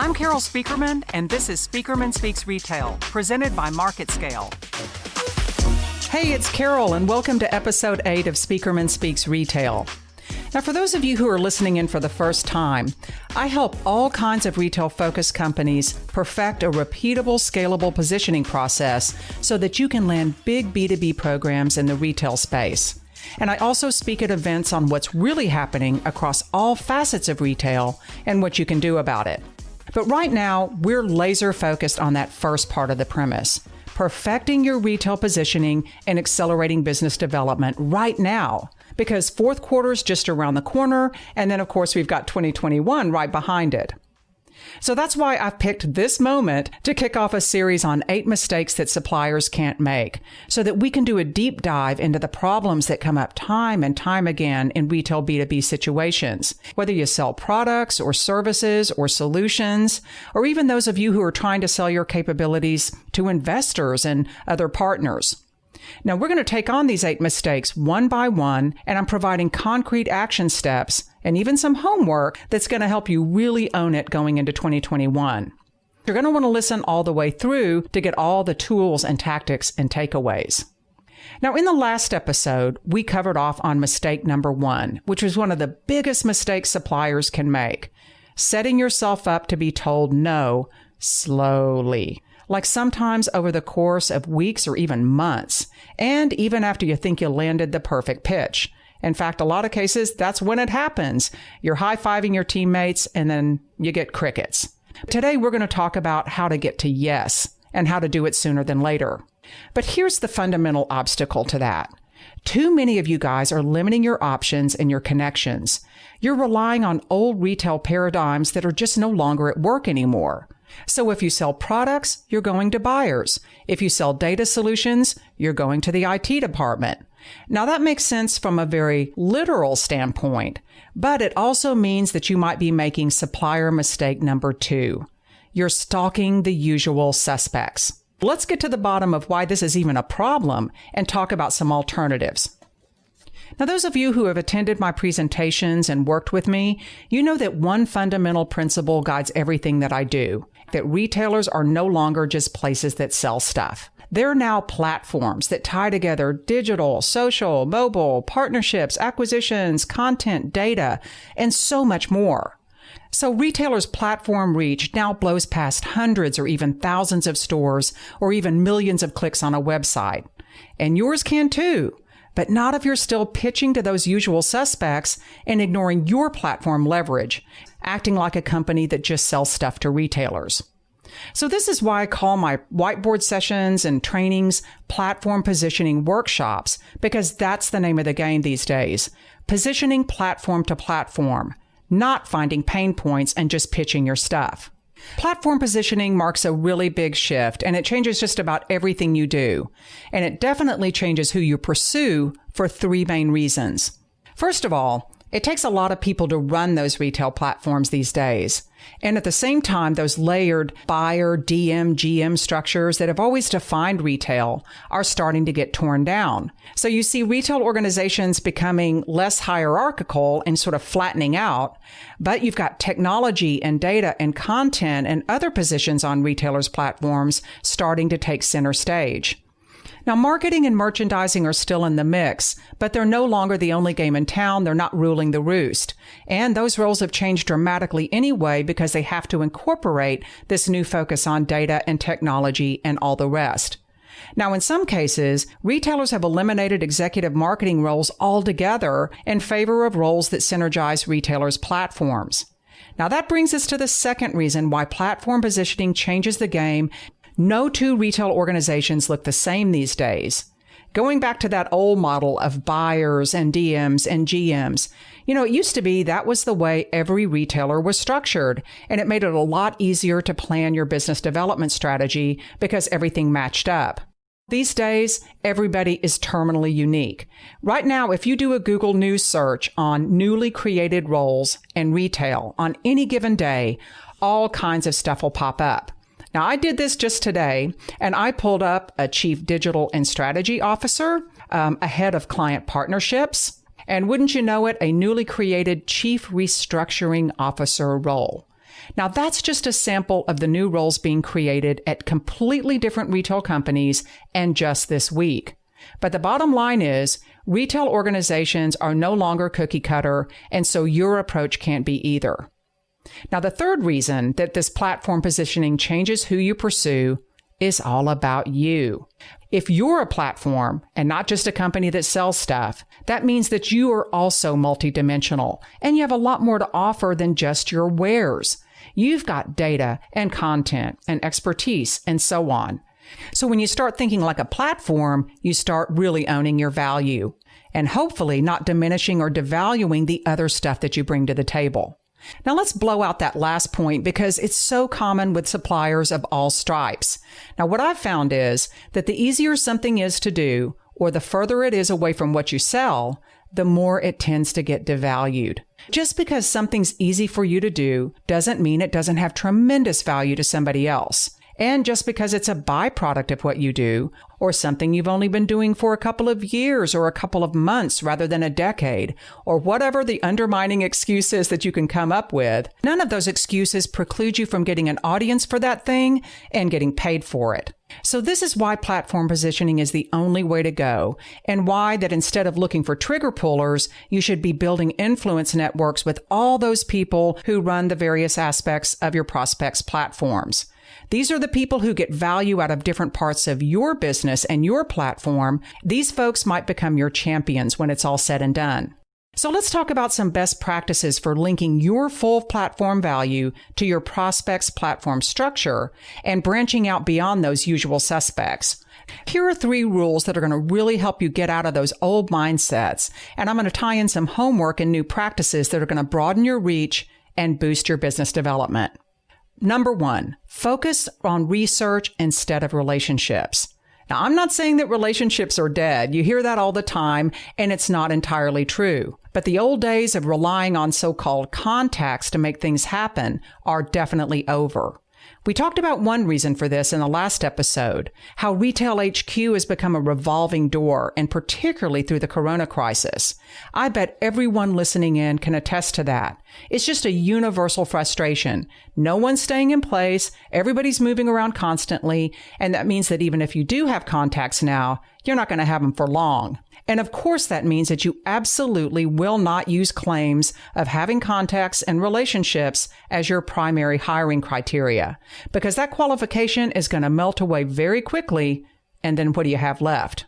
I'm Carol Spieckerman, and this is Spieckerman Speaks Retail, presented by MarketScale. Hey, it's Carol, and welcome to Episode 8 of Spieckerman Speaks Retail. Now, for those of you who are listening in for the first time, I help all kinds of retail-focused companies perfect a repeatable, scalable positioning process so that you can land big B2B programs in the retail space. And I also speak at events on what's really happening across all facets of retail and what you can do about it. But right now, we're laser focused on that first part of the premise, perfecting your retail positioning and accelerating business development right now, because fourth quarter is just around the corner. And then, of course, we've got 2021 right behind it. So that's why I've picked this moment to kick off a series on 8 mistakes that suppliers can't make, so that we can do a deep dive into the problems that come up time and time again in retail B2B situations, whether you sell products or services or solutions, or even those of you who are trying to sell your capabilities to investors and other partners. Now, we're going to take on these 8 mistakes one by one, and I'm providing concrete action steps and even some homework that's going to help you really own it going into 2021. You're going to want to listen all the way through to get all the tools and tactics and takeaways. Now, in the last episode, we covered off on mistake number 1, which was one of the biggest mistakes suppliers can make: setting yourself up to be told no slowly. Like sometimes over the course of weeks or even months, and even after you think you landed the perfect pitch. In fact, a lot of cases, that's when it happens. You're high-fiving your teammates, and then you get crickets. Today, we're going to talk about how to get to yes, and how to do it sooner than later. But here's the fundamental obstacle to that. Too many of you guys are limiting your options and your connections. You're relying on old retail paradigms that are just no longer at work anymore. So if you sell products, you're going to buyers. If you sell data solutions, you're going to the IT department. Now, that makes sense from a very literal standpoint, but it also means that you might be making supplier mistake number 2. You're stalking the usual suspects. Let's get to the bottom of why this is even a problem and talk about some alternatives. Now, those of you who have attended my presentations and worked with me, you know that one fundamental principle guides everything that I do, that retailers are no longer just places that sell stuff. They're now platforms that tie together digital, social, mobile, partnerships, acquisitions, content, data, and so much more. So retailers' platform reach now blows past hundreds or even thousands of stores or even millions of clicks on a website. And yours can too, but not if you're still pitching to those usual suspects and ignoring your platform leverage, acting like a company that just sells stuff to retailers. So this is why I call my whiteboard sessions and trainings platform positioning workshops, because that's the name of the game these days. Positioning platform to platform, not finding pain points and just pitching your stuff. Platform positioning marks a really big shift, and it changes just about everything you do. And it definitely changes who you pursue for 3 main reasons. First of all, it takes a lot of people to run those retail platforms these days. And at the same time, those layered buyer, DM, GM structures that have always defined retail are starting to get torn down. So you see retail organizations becoming less hierarchical and sort of flattening out, but you've got technology and data and content and other positions on retailers' platforms starting to take center stage. Now, marketing and merchandising are still in the mix, but they're no longer the only game in town. They're not ruling the roost. And those roles have changed dramatically anyway because they have to incorporate this new focus on data and technology and all the rest. Now, in some cases, retailers have eliminated executive marketing roles altogether in favor of roles that synergize retailers' platforms. Now, that brings us to the second reason why platform positioning changes the game. No 2 retail organizations look the same these days. Going back to that old model of buyers and DMs and GMs, it used to be that was the way every retailer was structured, and it made it a lot easier to plan your business development strategy because everything matched up. These days, everybody is terminally unique. Right now, if you do a Google News search on newly created roles in retail on any given day, all kinds of stuff will pop up. Now, I did this just today, and I pulled up a chief digital and strategy officer, a head of client partnerships, and wouldn't you know it, a newly created chief restructuring officer role. Now, that's just a sample of the new roles being created at completely different retail companies and just this week. But the bottom line is, retail organizations are no longer cookie cutter, and so your approach can't be either. Now, the third reason that this platform positioning changes who you pursue is all about you. If you're a platform and not just a company that sells stuff, that means that you are also multidimensional and you have a lot more to offer than just your wares. You've got data and content and expertise and so on. So when you start thinking like a platform, you start really owning your value and hopefully not diminishing or devaluing the other stuff that you bring to the table. Now let's blow out that last point because it's so common with suppliers of all stripes. Now what I've found is that the easier something is to do, or the further it is away from what you sell, the more it tends to get devalued. Just because something's easy for you to do doesn't mean it doesn't have tremendous value to somebody else. And just because it's a byproduct of what you do, or something you've only been doing for a couple of years or a couple of months rather than a decade, or whatever the undermining excuse is that you can come up with, none of those excuses preclude you from getting an audience for that thing and getting paid for it. So this is why platform positioning is the only way to go, and why that instead of looking for trigger pullers, you should be building influence networks with all those people who run the various aspects of your prospects' platforms. These are the people who get value out of different parts of your business and your platform. These folks might become your champions when it's all said and done. So let's talk about some best practices for linking your full platform value to your prospect's platform structure and branching out beyond those usual suspects. Here are 3 rules that are going to really help you get out of those old mindsets, and I'm going to tie in some homework and new practices that are going to broaden your reach and boost your business development. Number 1, focus on research instead of relationships. Now, I'm not saying that relationships are dead. You hear that all the time, and it's not entirely true. But the old days of relying on so-called contacts to make things happen are definitely over. We talked about one reason for this in the last episode, how Retail HQ has become a revolving door, and particularly through the corona crisis. I bet everyone listening in can attest to that. It's just a universal frustration. No one's staying in place, everybody's moving around constantly, and that means that even if you do have contacts now, you're not going to have them for long. And of course, that means that you absolutely will not use claims of having contacts and relationships as your primary hiring criteria, because that qualification is going to melt away very quickly, and then what do you have left?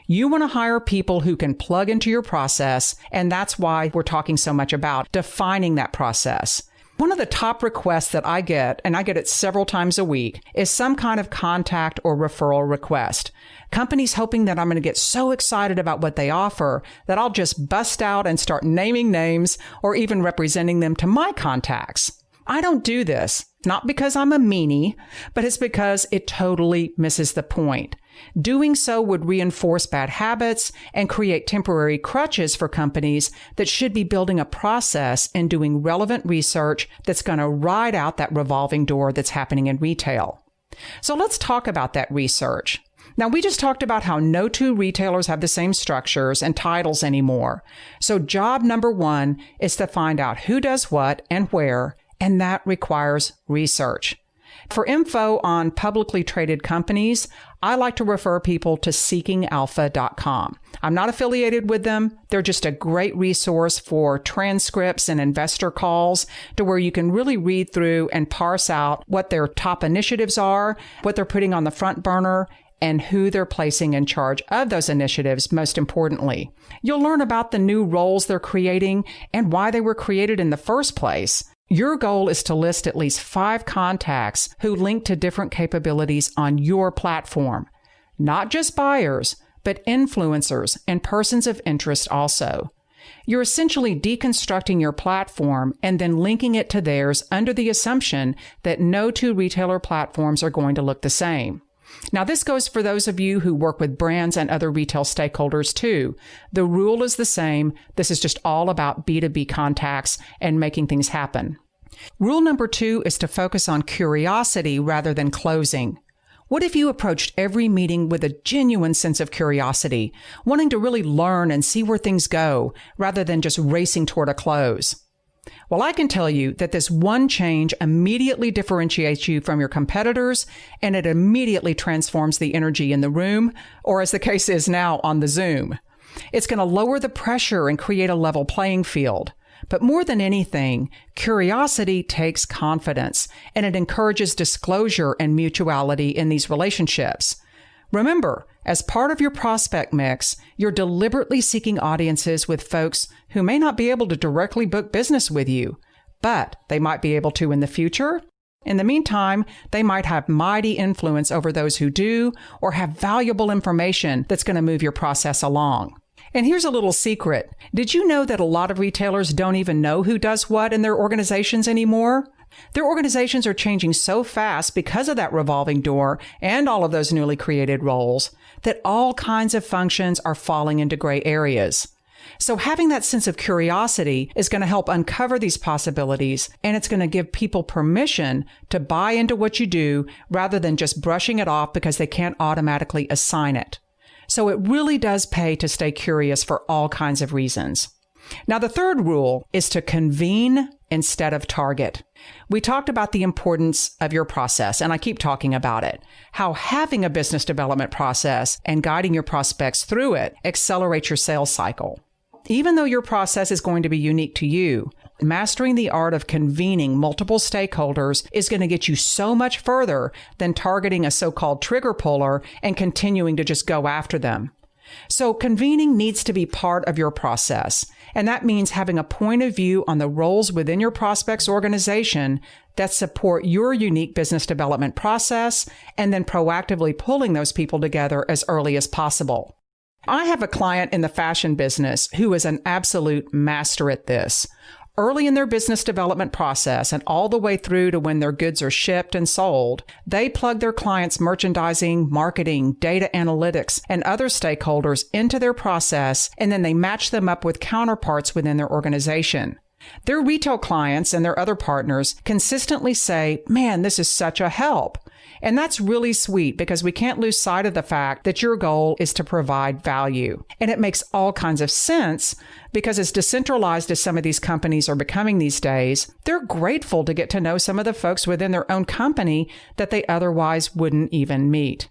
You want to hire people who can plug into your process, and that's why we're talking so much about defining that process. One of the top requests that I get, and I get it several times a week, is some kind of contact or referral request. Companies hoping that I'm going to get so excited about what they offer that I'll just bust out and start naming names or even representing them to my contacts. I don't do this, not because I'm a meanie, but it's because it totally misses the point. Doing so would reinforce bad habits and create temporary crutches for companies that should be building a process and doing relevant research that's going to ride out that revolving door that's happening in retail. So let's talk about that research. Now, we just talked about how no 2 retailers have the same structures and titles anymore. So job number 1 is to find out who does what and where, and that requires research. For info on publicly traded companies, I like to refer people to seekingalpha.com. I'm not affiliated with them. They're just a great resource for transcripts and investor calls to where you can really read through and parse out what their top initiatives are, what they're putting on the front burner, and who they're placing in charge of those initiatives, most importantly. You'll learn about the new roles they're creating and why they were created in the first place. Your goal is to list at least 5 contacts who link to different capabilities on your platform. Not just buyers, but influencers and persons of interest also. You're essentially deconstructing your platform and then linking it to theirs under the assumption that no 2 retailer platforms are going to look the same. Now, this goes for those of you who work with brands and other retail stakeholders too. The rule is the same. This is just all about B2B contacts and making things happen. Rule number 2 is to focus on curiosity rather than closing. What if you approached every meeting with a genuine sense of curiosity, wanting to really learn and see where things go, rather than just racing toward a close? Well, I can tell you that this one change immediately differentiates you from your competitors, and it immediately transforms the energy in the room, or as the case is now, on the Zoom. It's going to lower the pressure and create a level playing field. But more than anything, curiosity takes confidence, and it encourages disclosure and mutuality in these relationships. Remember, as part of your prospect mix, you're deliberately seeking audiences with folks who may not be able to directly book business with you, but they might be able to in the future. In the meantime, they might have mighty influence over those who do, or have valuable information that's going to move your process along. And here's a little secret. Did you know that a lot of retailers don't even know who does what in their organizations anymore? Their organizations are changing so fast because of that revolving door and all of those newly created roles that all kinds of functions are falling into gray areas. So having that sense of curiosity is going to help uncover these possibilities, and it's going to give people permission to buy into what you do rather than just brushing it off because they can't automatically assign it. So it really does pay to stay curious for all kinds of reasons. Now, the third rule is to convene instead of target. We talked about the importance of your process, and I keep talking about it. How having a business development process and guiding your prospects through it accelerates your sales cycle. Even though your process is going to be unique to you, mastering the art of convening multiple stakeholders is going to get you so much further than targeting a so-called trigger puller and continuing to just go after them. So convening needs to be part of your process, and that means having a point of view on the roles within your prospect's organization that support your unique business development process, and then proactively pulling those people together as early as possible. I have a client in the fashion business who is an absolute master at this. Early in their business development process and all the way through to when their goods are shipped and sold, they plug their clients' merchandising, marketing, data analytics, and other stakeholders into their process, and then they match them up with counterparts within their organization. Their retail clients and their other partners consistently say, "Man, this is such a help." And that's really sweet because we can't lose sight of the fact that your goal is to provide value. And it makes all kinds of sense because as decentralized as some of these companies are becoming these days, they're grateful to get to know some of the folks within their own company that they otherwise wouldn't even meet.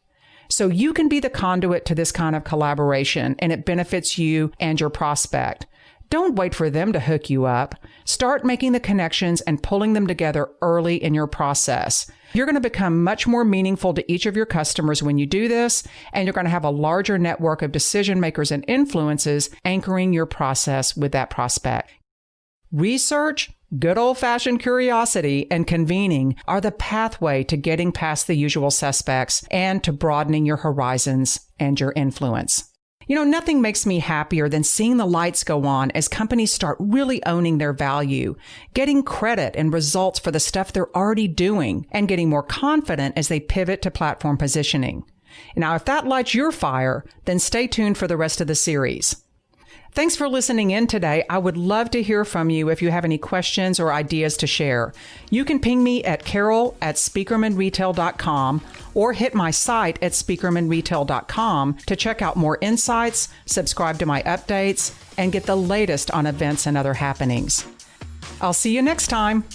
So you can be the conduit to this kind of collaboration, and it benefits you and your prospect. Don't wait for them to hook you up. Start making the connections and pulling them together early in your process. You're going to become much more meaningful to each of your customers when you do this, and you're going to have a larger network of decision makers and influences anchoring your process with that prospect. Research, good old-fashioned curiosity, and convening are the pathway to getting past the usual suspects and to broadening your horizons and your influence. You know, nothing makes me happier than seeing the lights go on as companies start really owning their value, getting credit and results for the stuff they're already doing, and getting more confident as they pivot to platform positioning. Now, if that lights your fire, then stay tuned for the rest of the series. Thanks for listening in today. I would love to hear from you if you have any questions or ideas to share. You can ping me at carol@spieckermanretail.com or hit my site at spieckermanretail.com to check out more insights, subscribe to my updates, and get the latest on events and other happenings. I'll see you next time.